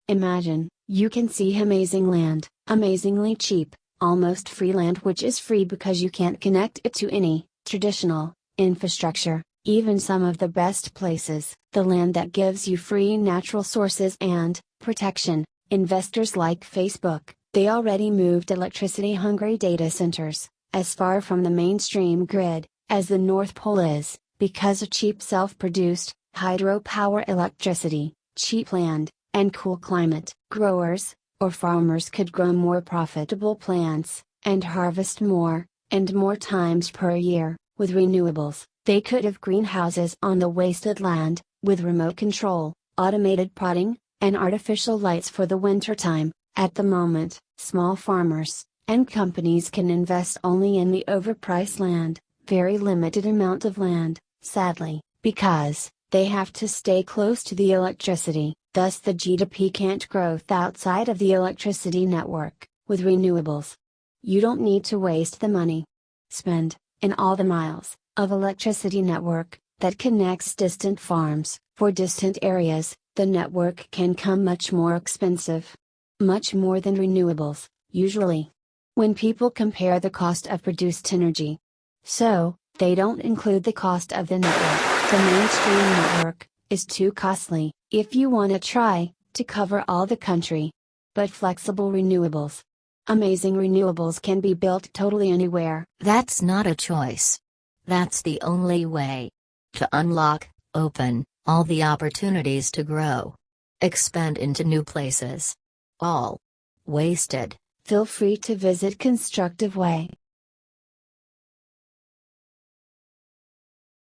Imagine, you can see amazing land, amazingly cheap, almost free land which is free because you can't connect it to any traditional infrastructure, even some of the best places. The land that gives you free natural sources and protection. Investors like Facebook, they already moved electricity-hungry data centers as far from the mainstream grid as the North Pole is, because of cheap self-produced hydropower electricity, cheap land, and cool climate. Growers, or farmers could grow more profitable plants, and harvest more, and more times per year. With renewables, they could have greenhouses on the wasted land, with remote control, automated potting, and artificial lights for the wintertime. At the moment, small farmers and companies can invest only in the overpriced land, very limited amount of land, sadly, because they have to stay close to the electricity. Thus the GDP can't grow outside of the electricity network. With renewables, you don't need to waste the money spend in all the miles of electricity network that connects distant farms. For distant areas, the network can come much more expensive. Much more than renewables, usually. When people compare the cost of produced energy, so, they don't include the cost of the network. The mainstream network is too costly if you want to try to cover all the country. But flexible renewables, amazing renewables can be built totally anywhere. That's not a choice. That's the only way to unlock, open, all the opportunities to grow, expand into new places. All wasted. Feel free to visit Constructive Way.